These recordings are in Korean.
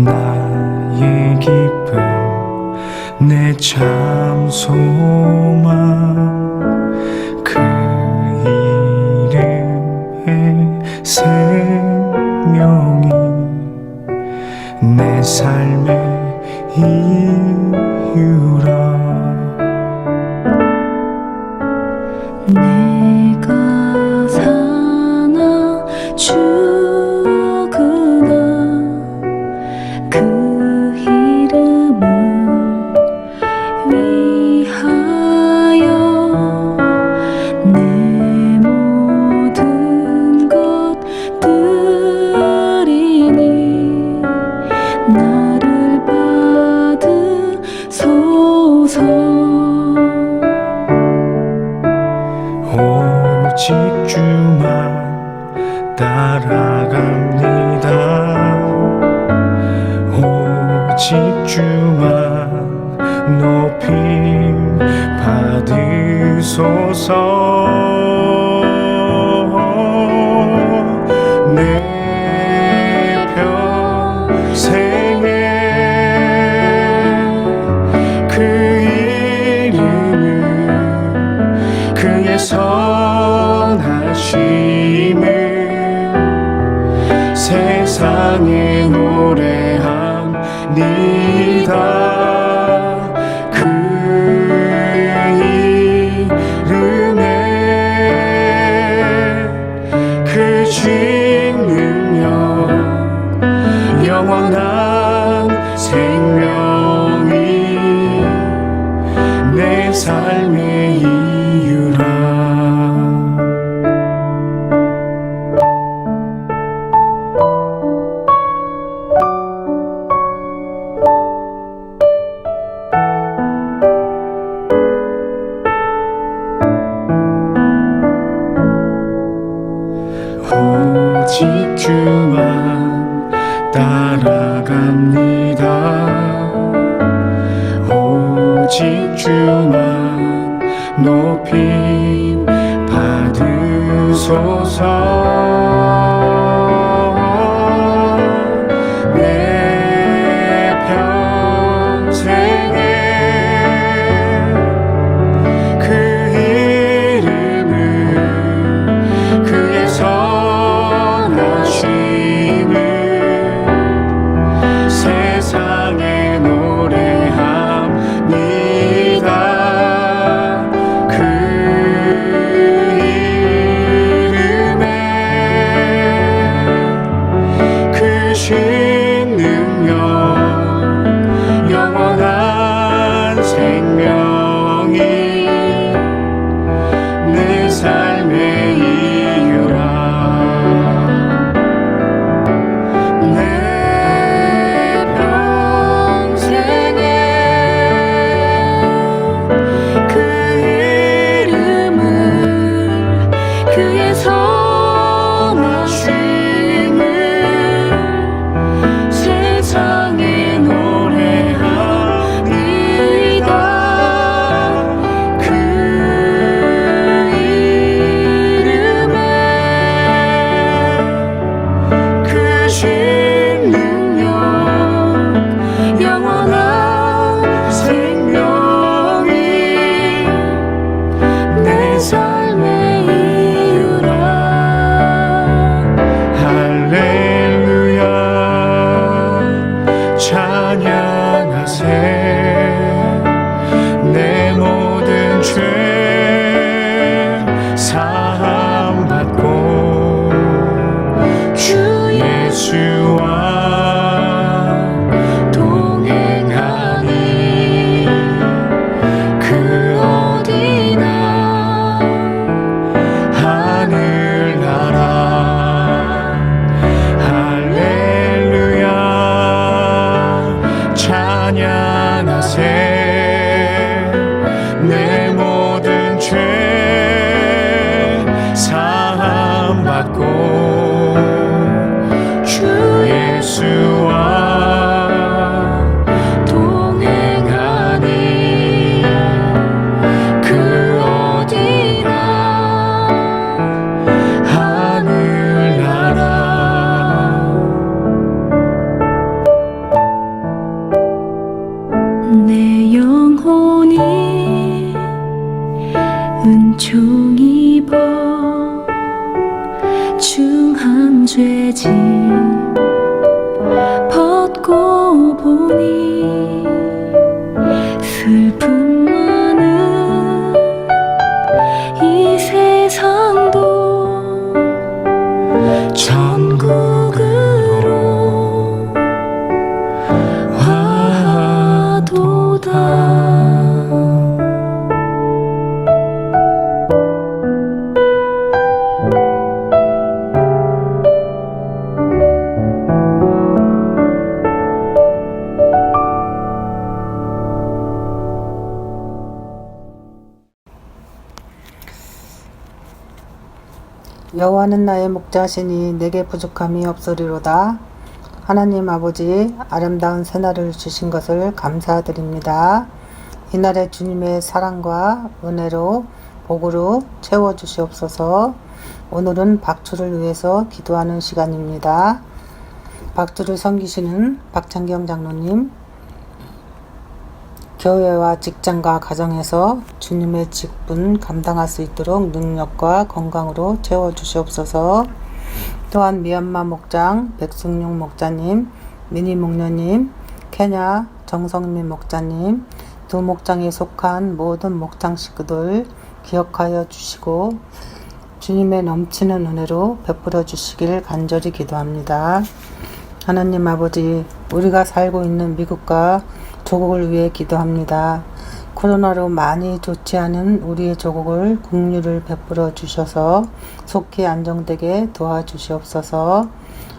나의 기쁨 내 참 소망 그 이름의 생명이 내 삶의 이유라. 내가 사나 죽으나 그 이름을 위하여 내 모든 것들이니 나를 받으소서. 오직 주만 따라갑니다. 오직 주만 높임 받으소서. 내 평생에 그 이름을 그의 선하심을 세상에 노래합니다. 그 이름에 그 주 능력 영원한 생명이 내 삶의 이유라. 오직 주만 따라갑니다. 오직 주만 높임 받으소서. 내 평생에 그 이름을 그의 선하심을 세상에 노래합니다. 그 이름에 그 신 능력 영원한 생명이 내 삶의 이유라. 내 평생에 그 이름을 그의 선하심을 세상에 노래합니다. 그 이름에 그 신 능력 영원한 생명이 내 삶의 이유라. 할렐루야 찬양하세. 내 모든 죄 사함 받고 주 예수와 동행하니 그 어디나 하늘나라. 할렐루야 찬양하세. 내 모든 죄 사함 받고 주 겪어보니 슬픔 많은 이 세상도 천국으로 와도다. 여호와는 나의 목자시니 내게 부족함이 없으리로다. 하나님 아버지, 아름다운 새날을 주신 것을 감사드립니다. 이날의 주님의 사랑과 은혜로 복으로 채워주시옵소서. 오늘은 박주를 위해서 기도하는 시간입니다. 박주를 섬기시는 박창경 장로님, 교회와 직장과 가정에서 주님의 직분 감당할 수 있도록 능력과 건강으로 채워주시옵소서. 또한 미얀마 목장 백승용 목자님, 미니 목녀님, 케냐 정성민 목자님, 두 목장에 속한 모든 목장 식구들 기억하여 주시고 주님의 넘치는 은혜로 베풀어 주시길 간절히 기도합니다. 하나님 아버지, 우리가 살고 있는 미국과 조국을 위해 기도합니다. 코로나로 많이 좋지 않은 우리의 조국을 긍휼을 베풀어 주셔서 속히 안정되게 도와주시옵소서.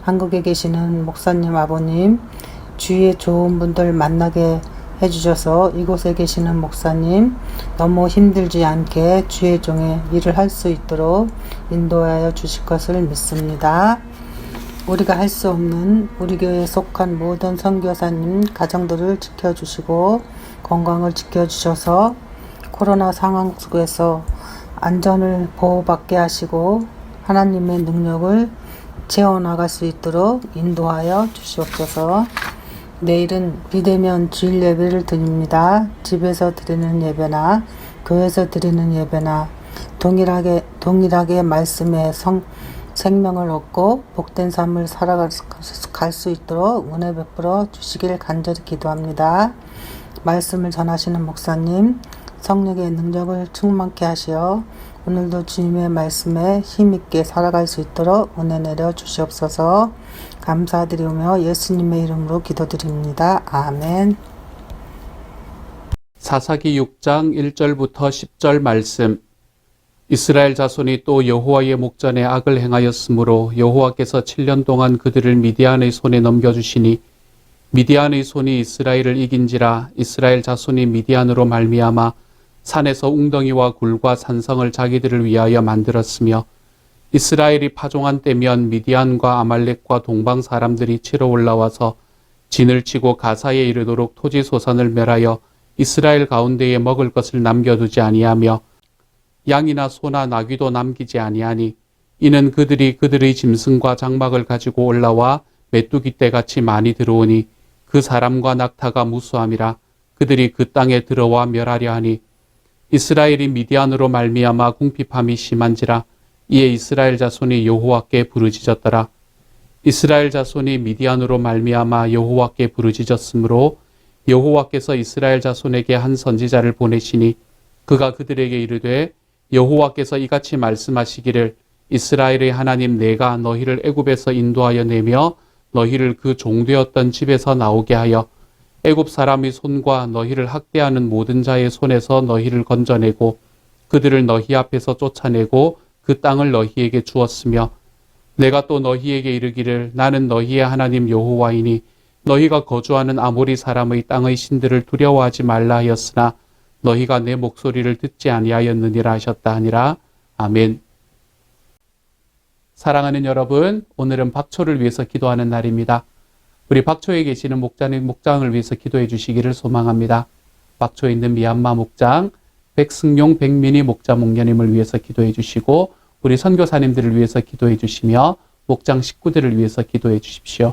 한국에 계시는 목사님 아버님, 주위에 좋은 분들 만나게 해주셔서 이곳에 계시는 목사님 너무 힘들지 않게 주의 종의 일을 할 수 있도록 인도하여 주실 것을 믿습니다. 우리가 할 수 없는 우리 교회에 속한 모든 선교사님 가정들을 지켜주시고 건강을 지켜주셔서 코로나 상황 속에서 안전을 보호받게 하시고 하나님의 능력을 채워나갈 수 있도록 인도하여 주시옵소서. 내일은 비대면 주일 예배를 드립니다. 집에서 드리는 예배나 교회에서 드리는 예배나 동일하게 말씀의 생명을 얻고 복된 삶을 살아갈 수 있도록 은혜 베풀어 주시길 간절히 기도합니다. 말씀을 전하시는 목사님, 성령의 능력을 충만케 하시어 오늘도 주님의 말씀에 힘있게 살아갈 수 있도록 은혜 내려 주시옵소서. 감사드리며 예수님의 이름으로 기도드립니다. 아멘. 사사기 6장 1절부터 10절 말씀. 이스라엘 자손이 또 여호와의 목전에 악을 행하였으므로 여호와께서 7년 동안 그들을 미디안의 손에 넘겨주시니 미디안의 손이 이스라엘을 이긴지라. 이스라엘 자손이 미디안으로 말미암아 산에서 웅덩이와 굴과 산성을 자기들을 위하여 만들었으며 이스라엘이 파종한 때면 미디안과 아말렉과 동방 사람들이 치러 올라와서 진을 치고 가사에 이르도록 토지 소산을 멸하여 이스라엘 가운데에 먹을 것을 남겨두지 아니하며 양이나 소나 나귀도 남기지 아니하니 이는 그들이 그들의 짐승과 장막을 가지고 올라와 메뚜기 떼같이 많이 들어오니 그 사람과 낙타가 무수함이라. 그들이 그 땅에 들어와 멸하려 하니 이스라엘이 미디안으로 말미암아 궁핍함이 심한지라. 이에 이스라엘 자손이 여호와께 부르짖었더라. 이스라엘 자손이 미디안으로 말미암아 여호와께 부르짖었으므로 여호와께서 이스라엘 자손에게 한 선지자를 보내시니 그가 그들에게 이르되 여호와께서 이같이 말씀하시기를 이스라엘의 하나님 내가 너희를 애굽에서 인도하여 내며 너희를 그 종되었던 집에서 나오게 하여 애굽 사람의 손과 너희를 학대하는 모든 자의 손에서 너희를 건져내고 그들을 너희 앞에서 쫓아내고 그 땅을 너희에게 주었으며 내가 또 너희에게 이르기를 나는 너희의 하나님 여호와이니 너희가 거주하는 아모리 사람의 땅의 신들을 두려워하지 말라 하였으나 너희가 내 목소리를 듣지 아니하였느니라 하셨다 하니라. 아멘. 사랑하는 여러분, 오늘은 박초를 위해서 기도하는 날입니다. 우리 박초에 계시는 목장을 위해서 기도해 주시기를 소망합니다. 박초에 있는 미얀마 목장 백승용 백민희 목자 목녀님을 위해서 기도해 주시고 우리 선교사님들을 위해서 기도해 주시며 목장 식구들을 위해서 기도해 주십시오.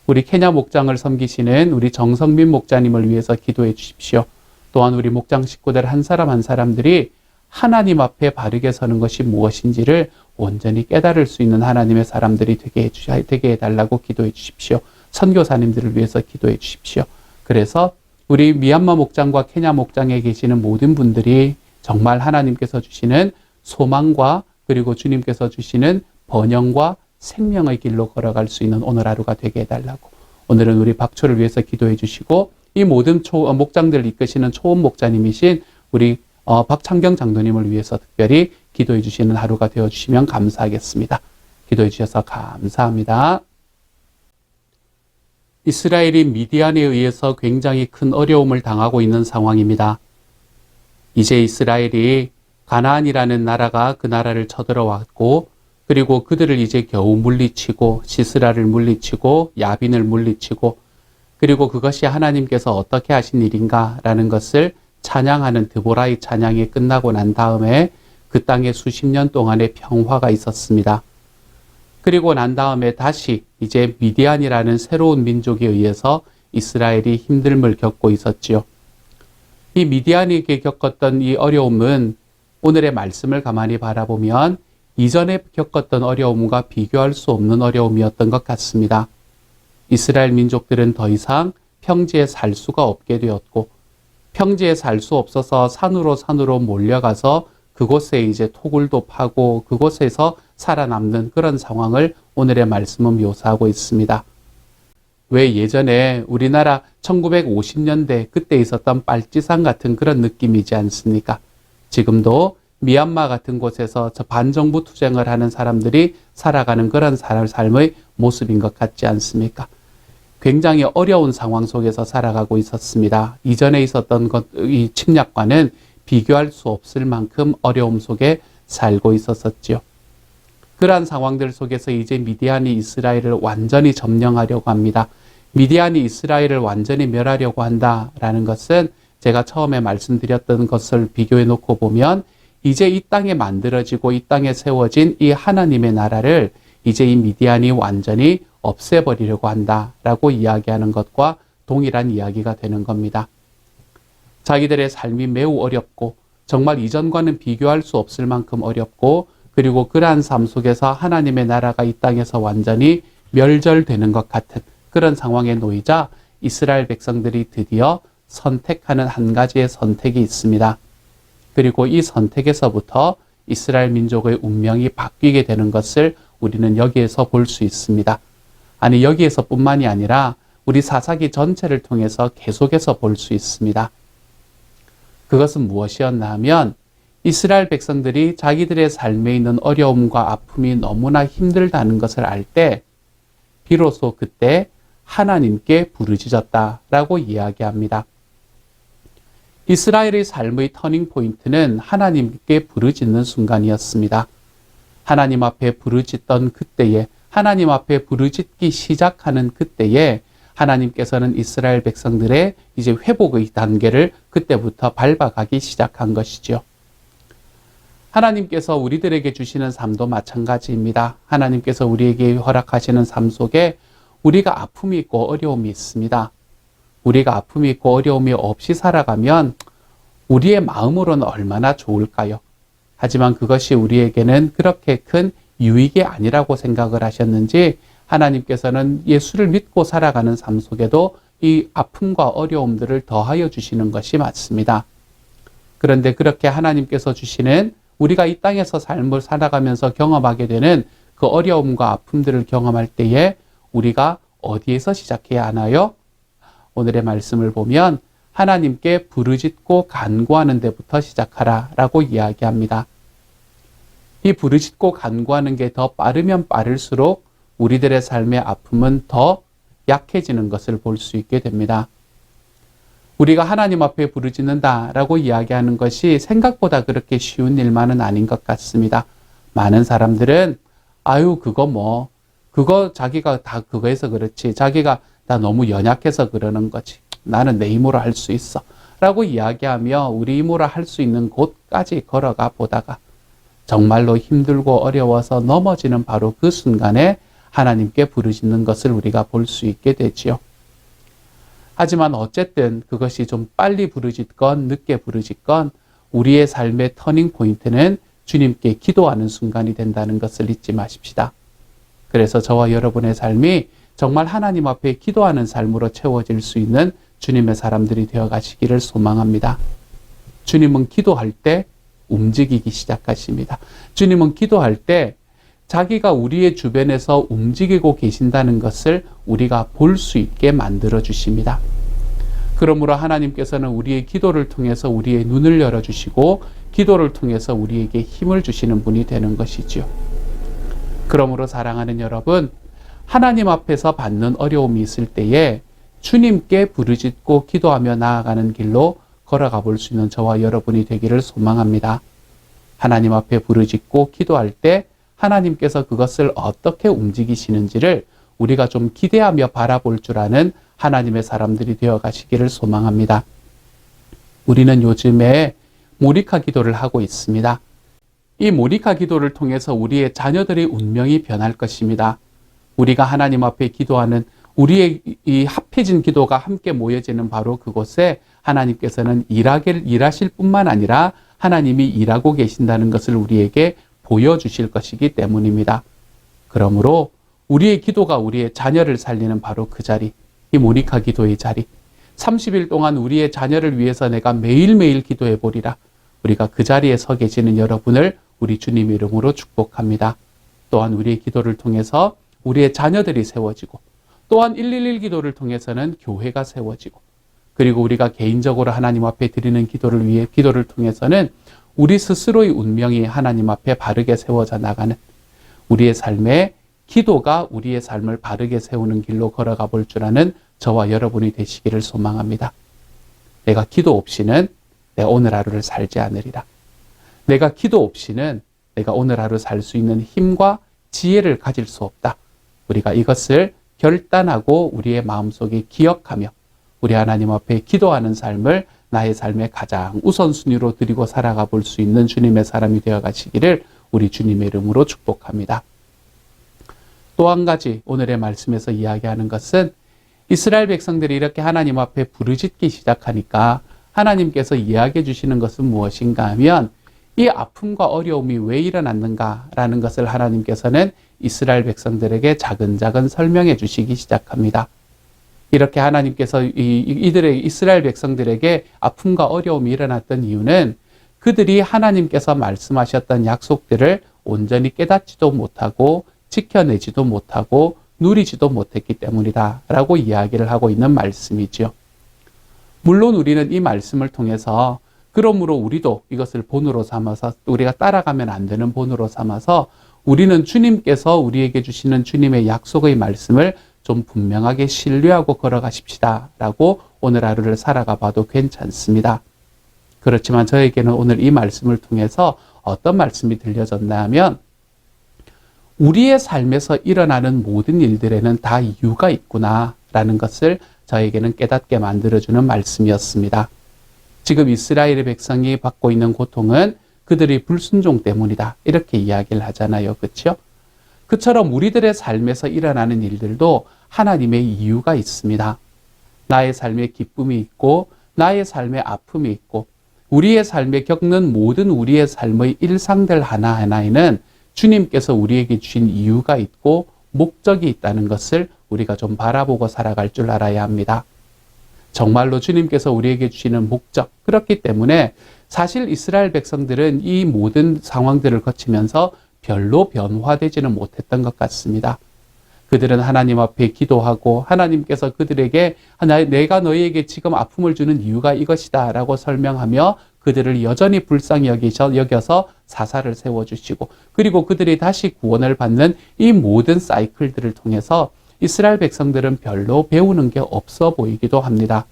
우리 케냐 목장을 섬기시는 우리 정성민 목자님을 위해서 기도해 주십시오. 또한 우리 목장 식구들 한 사람 한 사람들이 하나님 앞에 바르게 서는 것이 무엇인지를 온전히 깨달을 수 있는 하나님의 사람들이 되게 해달라고 기도해 주십시오. 선교사님들을 위해서 기도해 주십시오. 그래서 우리 미얀마 목장과 케냐 목장에 계시는 모든 분들이 정말 하나님께서 주시는 소망과 그리고 주님께서 주시는 번영과 생명의 길로 걸어갈 수 있는 오늘 하루가 되게 해달라고, 오늘은 우리 박초를 위해서 기도해 주시고 이 모든 목장들을 이끄시는 초원 목자님이신 우리 박창경 장로님을 위해서 특별히 기도해 주시는 하루가 되어 주시면 감사하겠습니다. 기도해 주셔서 감사합니다. 이스라엘이 미디안에 의해서 굉장히 큰 어려움을 당하고 있는 상황입니다. 이제 이스라엘이 가나안이라는 나라가 그 나라를 쳐들어왔고, 그리고 그들을 이제 겨우 물리치고 시스라를 물리치고 야빈을 물리치고, 그리고 그것이 하나님께서 어떻게 하신 일인가라는 것을 찬양하는 드보라의 찬양이 끝나고 난 다음에 그 땅에 수십 년 동안의 평화가 있었습니다. 그리고 난 다음에 다시 이제 미디안이라는 새로운 민족에 의해서 이스라엘이 힘듦을 겪고 있었지요. 이 미디안에게 겪었던 이 어려움은 오늘의 말씀을 가만히 바라보면 이전에 겪었던 어려움과 비교할 수 없는 어려움이었던 것 같습니다. 이스라엘 민족들은 더 이상 평지에 살 수가 없게 되었고, 평지에 살 수 없어서 산으로 몰려가서 그곳에 이제 토굴도 파고 그곳에서 살아남는 그런 상황을 오늘의 말씀은 묘사하고 있습니다. 왜 예전에 우리나라 1950년대 그때 있었던 빨치산 같은 그런 느낌이지 않습니까? 지금도 미얀마 같은 곳에서 저 반정부 투쟁을 하는 사람들이 살아가는 그런 삶의 모습인 것 같지 않습니까? 굉장히 어려운 상황 속에서 살아가고 있었습니다. 이전에 있었던 이 침략과는 비교할 수 없을 만큼 어려움 속에 살고 있었었지요. 그러한 상황들 속에서 이제 미디안이 이스라엘을 완전히 점령하려고 합니다. 미디안이 이스라엘을 완전히 멸하려고 한다라는 것은 제가 처음에 말씀드렸던 것을 비교해 놓고 보면 이제 이 땅에 만들어지고 이 땅에 세워진 이 하나님의 나라를 이제 이 미디안이 완전히 없애버리려고 한다라고 이야기하는 것과 동일한 이야기가 되는 겁니다. 자기들의 삶이 매우 어렵고 정말 이전과는 비교할 수 없을 만큼 어렵고, 그리고 그러한 삶 속에서 하나님의 나라가 이 땅에서 완전히 멸절되는 것 같은 그런 상황에 놓이자 이스라엘 백성들이 드디어 선택하는 한 가지의 선택이 있습니다. 그리고 이 선택에서부터 이스라엘 민족의 운명이 바뀌게 되는 것을 우리는 여기에서 볼 수 있습니다. 아니, 여기에서뿐만이 아니라 우리 사사기 전체를 통해서 계속해서 볼 수 있습니다. 그것은 무엇이었나 하면 이스라엘 백성들이 자기들의 삶에 있는 어려움과 아픔이 너무나 힘들다는 것을 알 때 비로소 그때 하나님께 부르짖었다라고 이야기합니다. 이스라엘의 삶의 터닝 포인트는 하나님께 부르짖는 순간이었습니다. 하나님 앞에 부르짖던 그때에, 하나님 앞에 부르짖기 시작하는 그때에 하나님께서는 이스라엘 백성들의 이제 회복의 단계를 그때부터 밟아가기 시작한 것이죠. 하나님께서 우리들에게 주시는 삶도 마찬가지입니다. 하나님께서 우리에게 허락하시는 삶 속에 우리가 아픔이 있고 어려움이 있습니다. 우리가 아픔이 있고 어려움이 없이 살아가면 우리의 마음으로는 얼마나 좋을까요? 하지만 그것이 우리에게는 그렇게 큰 유익이 아니라고 생각을 하셨는지 하나님께서는 예수를 믿고 살아가는 삶 속에도 이 아픔과 어려움들을 더하여 주시는 것이 맞습니다. 그런데 그렇게 하나님께서 주시는 우리가 이 땅에서 삶을 살아가면서 경험하게 되는 그 어려움과 아픔들을 경험할 때에 우리가 어디에서 시작해야 하나요? 오늘의 말씀을 보면 하나님께 부르짖고 간구하는 데부터 시작하라 라고 이야기합니다. 이 부르짖고 간구하는 게 더 빠르면 빠를수록 우리들의 삶의 아픔은 더 약해지는 것을 볼 수 있게 됩니다. 우리가 하나님 앞에 부르짖는다라고 이야기하는 것이 생각보다 그렇게 쉬운 일만은 아닌 것 같습니다. 많은 사람들은 그거 자기가 다 그거해서 그렇지, 자기가 다 너무 연약해서 그러는 거지, 나는 내 힘으로 할 수 있어 라고 이야기하며 우리 힘으로 할 수 있는 곳까지 걸어가 보다가 정말로 힘들고 어려워서 넘어지는 바로 그 순간에 하나님께 부르짖는 것을 우리가 볼 수 있게 되지요. 하지만 어쨌든 그것이 좀 빨리 부르짖건 늦게 부르짖건 우리의 삶의 터닝 포인트는 주님께 기도하는 순간이 된다는 것을 잊지 마십시다. 그래서 저와 여러분의 삶이 정말 하나님 앞에 기도하는 삶으로 채워질 수 있는 주님의 사람들이 되어 가시기를 소망합니다. 주님은 기도할 때 움직이기 시작하십니다. 주님은 기도할 때 자기가 우리의 주변에서 움직이고 계신다는 것을 우리가 볼 수 있게 만들어 주십니다. 그러므로 하나님께서는 우리의 기도를 통해서 우리의 눈을 열어주시고 기도를 통해서 우리에게 힘을 주시는 분이 되는 것이지요. 그러므로 사랑하는 여러분, 하나님 앞에서 받는 어려움이 있을 때에 주님께 부르짖고 기도하며 나아가는 길로 걸어가 볼 수 있는 저와 여러분이 되기를 소망합니다. 하나님 앞에 부르짖고 기도할 때 하나님께서 그것을 어떻게 움직이시는지를 우리가 좀 기대하며 바라볼 줄 아는 하나님의 사람들이 되어 가시기를 소망합니다. 우리는 요즘에 모리카 기도를 하고 있습니다. 이 모리카 기도를 통해서 우리의 자녀들의 운명이 변할 것입니다. 우리가 하나님 앞에 기도하는 우리의 이 합해진 기도가 함께 모여지는 바로 그곳에 하나님께서는 일하실 뿐만 아니라 하나님이 일하고 계신다는 것을 우리에게 보여주실 것이기 때문입니다. 그러므로 우리의 기도가 우리의 자녀를 살리는 바로 그 자리, 이 모니카 기도의 자리, 30일 동안 우리의 자녀를 위해서 내가 매일매일 기도해 보리라. 우리가 그 자리에 서 계시는 여러분을 우리 주님 이름으로 축복합니다. 또한 우리의 기도를 통해서 우리의 자녀들이 세워지고, 또한 111 기도를 통해서는 교회가 세워지고, 그리고 우리가 개인적으로 하나님 앞에 드리는 기도를 통해서는 우리 스스로의 운명이 하나님 앞에 바르게 세워져 나가는, 우리의 삶에 기도가 우리의 삶을 바르게 세우는 길로 걸어가 볼 줄 아는 저와 여러분이 되시기를 소망합니다. 내가 기도 없이는 내 오늘 하루를 살지 않으리라. 내가 기도 없이는 내가 오늘 하루 살 수 있는 힘과 지혜를 가질 수 없다. 우리가 이것을 결단하고 우리의 마음속에 기억하며 우리 하나님 앞에 기도하는 삶을 나의 삶의 가장 우선순위로 드리고 살아가 볼 수 있는 주님의 사람이 되어 가시기를 우리 주님의 이름으로 축복합니다. 또 한 가지 오늘의 말씀에서 이야기하는 것은 이스라엘 백성들이 이렇게 하나님 앞에 부르짖기 시작하니까 하나님께서 이야기해 주시는 것은 무엇인가 하면 이 아픔과 어려움이 왜 일어났는가라는 것을 하나님께서는 이스라엘 백성들에게 차근차근 설명해 주시기 시작합니다. 이렇게 하나님께서 이스라엘 백성들에게 아픔과 어려움이 일어났던 이유는 그들이 하나님께서 말씀하셨던 약속들을 온전히 깨닫지도 못하고 지켜내지도 못하고 누리지도 못했기 때문이다 라고 이야기를 하고 있는 말씀이죠. 물론 우리는 이 말씀을 통해서 그러므로 우리도 이것을 본으로 삼아서 우리가 따라가면 안 되는 본으로 삼아서 우리는 주님께서 우리에게 주시는 주님의 약속의 말씀을 좀 분명하게 신뢰하고 걸어가십시다 라고 오늘 하루를 살아가 봐도 괜찮습니다. 그렇지만 저에게는 오늘 이 말씀을 통해서 어떤 말씀이 들려졌나 하면 우리의 삶에서 일어나는 모든 일들에는 다 이유가 있구나 라는 것을 저에게는 깨닫게 만들어주는 말씀이었습니다. 지금 이스라엘의 백성이 받고 있는 고통은 그들의 불순종 때문이다. 이렇게 이야기를 하잖아요. 그렇죠? 그처럼 우리들의 삶에서 일어나는 일들도 하나님의 이유가 있습니다. 나의 삶에 기쁨이 있고 나의 삶에 아픔이 있고 우리의 삶에 겪는 모든 우리의 삶의 일상들 하나하나에는 주님께서 우리에게 주신 이유가 있고 목적이 있다는 것을 우리가 좀 바라보고 살아갈 줄 알아야 합니다. 정말로 주님께서 우리에게 주시는 목적, 그렇기 때문에 사실 이스라엘 백성들은 이 모든 상황들을 거치면서 별로 변화되지는 못했던 것 같습니다. 그들은 하나님 앞에 기도하고 하나님께서 그들에게 내가 너희에게 지금 아픔을 주는 이유가 이것이다 라고 설명하며 그들을 여전히 불쌍히 여겨서 사사를 세워주시고 그리고 그들이 다시 구원을 받는 이 모든 사이클들을 통해서 이스라엘 백성들은 별로 배우는 게 없어 보이기도 합니다.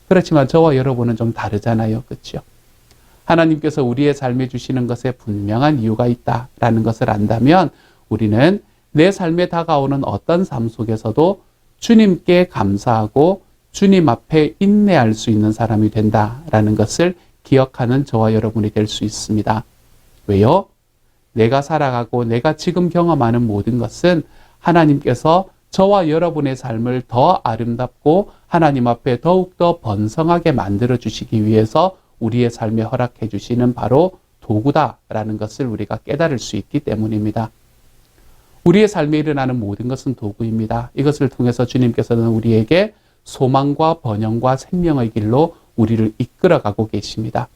그렇지만 저와 여러분은 좀 다르잖아요. 그렇죠? 하나님께서 우리의 삶에 주시는 것에 분명한 이유가 있다라는 것을 안다면 우리는 내 삶에 다가오는 어떤 삶 속에서도 주님께 감사하고 주님 앞에 인내할 수 있는 사람이 된다라는 것을 기억하는 저와 여러분이 될 수 있습니다. 왜요? 내가 살아가고 내가 지금 경험하는 모든 것은 하나님께서 저와 여러분의 삶을 더 아름답고 하나님 앞에 더욱더 번성하게 만들어 주시기 위해서 우리의 삶에 허락해 주시는 바로 도구다라는 것을 우리가 깨달을 수 있기 때문입니다. 우리의 삶에 일어나는 모든 것은 도구입니다. 이것을 통해서 주님께서는 우리에게 소망과 번영과 생명의 길로 우리를 이끌어가고 계십니다.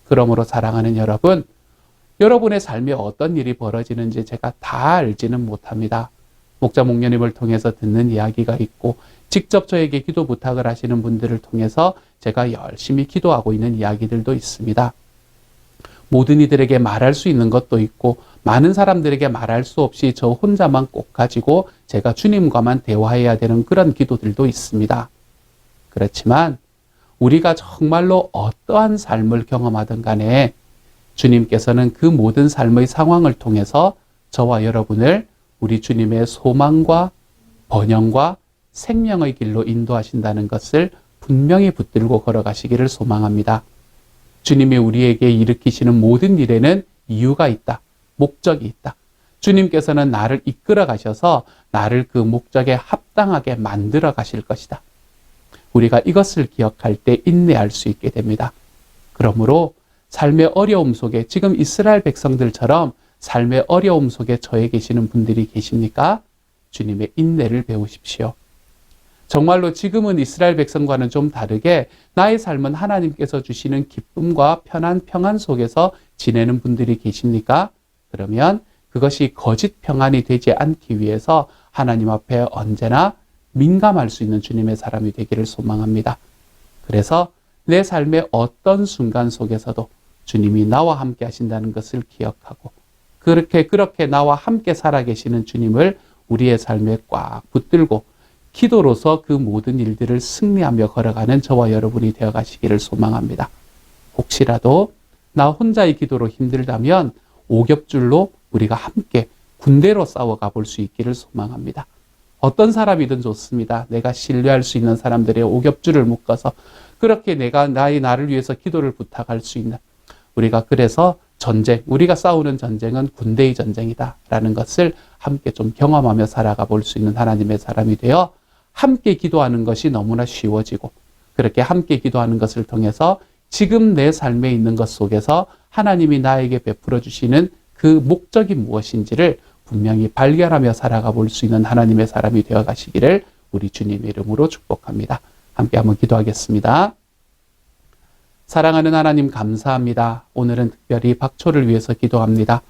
그러므로 사랑하는 여러분, 여러분의 삶에 어떤 일이 벌어지는지 제가 다 알지는 못합니다. 목자 목녀님을 통해서 듣는 이야기가 있고 직접 저에게 기도 부탁을 하시는 분들을 통해서 제가 열심히 기도하고 있는 이야기들도 있습니다. 모든 이들에게 말할 수 있는 것도 있고 많은 사람들에게 말할 수 없이 저 혼자만 꼭 가지고 제가 주님과만 대화해야 되는 그런 기도들도 있습니다. 그렇지만 우리가 정말로 어떠한 삶을 경험하든 간에 주님께서는 그 모든 삶의 상황을 통해서 저와 여러분을 우리 주님의 소망과 번영과 생명의 길로 인도하신다는 것을 분명히 붙들고 걸어가시기를 소망합니다. 주님이 우리에게 일으키시는 모든 일에는 이유가 있다. 목적이 있다. 주님께서는 나를 이끌어 가셔서 나를 그 목적에 합당하게 만들어 가실 것이다. 우리가 이것을 기억할 때 인내할 수 있게 됩니다. 그러므로 삶의 어려움 속에 지금 이스라엘 백성들처럼 삶의 어려움 속에 처해 계시는 분들이 계십니까? 주님의 인내를 배우십시오. 정말로 지금은 이스라엘 백성과는 좀 다르게 나의 삶은 하나님께서 주시는 기쁨과 편안, 평안 속에서 지내는 분들이 계십니까? 그러면 그것이 거짓 평안이 되지 않기 위해서 하나님 앞에 언제나 민감할 수 있는 주님의 사람이 되기를 소망합니다. 그래서 내 삶의 어떤 순간 속에서도 주님이 나와 함께 하신다는 것을 기억하고 그렇게 나와 함께 살아계시는 주님을 우리의 삶에 꽉 붙들고 기도로서 그 모든 일들을 승리하며 걸어가는 저와 여러분이 되어 가시기를 소망합니다. 혹시라도 나 혼자의 기도로 힘들다면 오겹줄로 우리가 함께 군대로 싸워가 볼 수 있기를 소망합니다. 어떤 사람이든 좋습니다. 내가 신뢰할 수 있는 사람들의 오겹줄을 묶어서 그렇게 나를 위해서 기도를 부탁할 수 있는 우리가 그래서 우리가 싸우는 전쟁은 군대의 전쟁이다라는 것을 함께 좀 경험하며 살아가 볼 수 있는 하나님의 사람이 되어 함께 기도하는 것이 너무나 쉬워지고 그렇게 함께 기도하는 것을 통해서 지금 내 삶에 있는 것 속에서 하나님이 나에게 베풀어 주시는 그 목적이 무엇인지를 분명히 발견하며 살아가 볼 수 있는 하나님의 사람이 되어 가시기를 우리 주님의 이름으로 축복합니다. 함께 한번 기도하겠습니다. 사랑하는 하나님 감사합니다. 오늘은 특별히 박초를 위해서 기도합니다.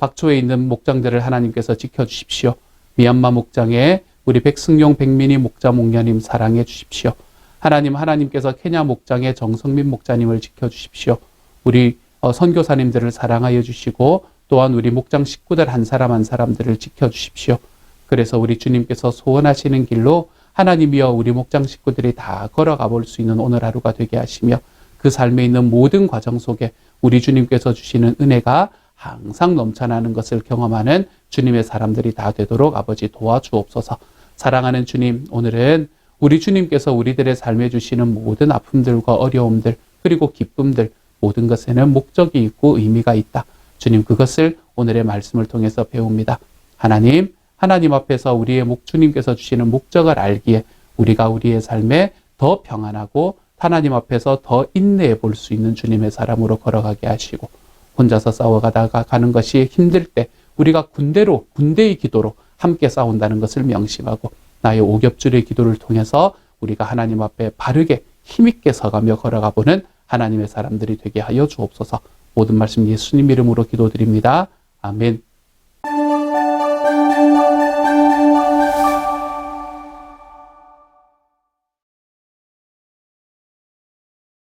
박초에 있는 목장들을 하나님께서 지켜주십시오. 미얀마 목장에 우리 백승용 백민희 목자 목녀님 사랑해 주십시오. 하나님께서 케냐 목장의 정성민 목자님을 지켜주십시오. 우리 선교사님들을 사랑하여 주시고 또한 우리 목장 식구들 한 사람 한 사람들을 지켜주십시오. 그래서 우리 주님께서 소원하시는 길로 하나님이여 우리 목장 식구들이 다 걸어가 볼 수 있는 오늘 하루가 되게 하시며 그 삶에 있는 모든 과정 속에 우리 주님께서 주시는 은혜가 항상 넘쳐나는 것을 경험하는 주님의 사람들이 다 되도록 아버지 도와주옵소서. 사랑하는 주님, 오늘은 우리 주님께서 우리들의 삶에 주시는 모든 아픔들과 어려움들 그리고 기쁨들 모든 것에는 목적이 있고 의미가 있다. 주님 그것을 오늘의 말씀을 통해서 배웁니다. 하나님 앞에서 우리의 주님께서 주시는 목적을 알기에 우리가 우리의 삶에 더 평안하고 하나님 앞에서 더 인내해 볼 수 있는 주님의 사람으로 걸어가게 하시고 혼자서 싸워가다가 가는 것이 힘들 때 우리가 군대의 기도로 함께 싸운다는 것을 명심하고 나의 오겹줄의 기도를 통해서 우리가 하나님 앞에 바르게 힘있게 서가며 걸어가 보는 하나님의 사람들이 되게 하여 주옵소서. 모든 말씀 예수님 이름으로 기도드립니다. 아멘.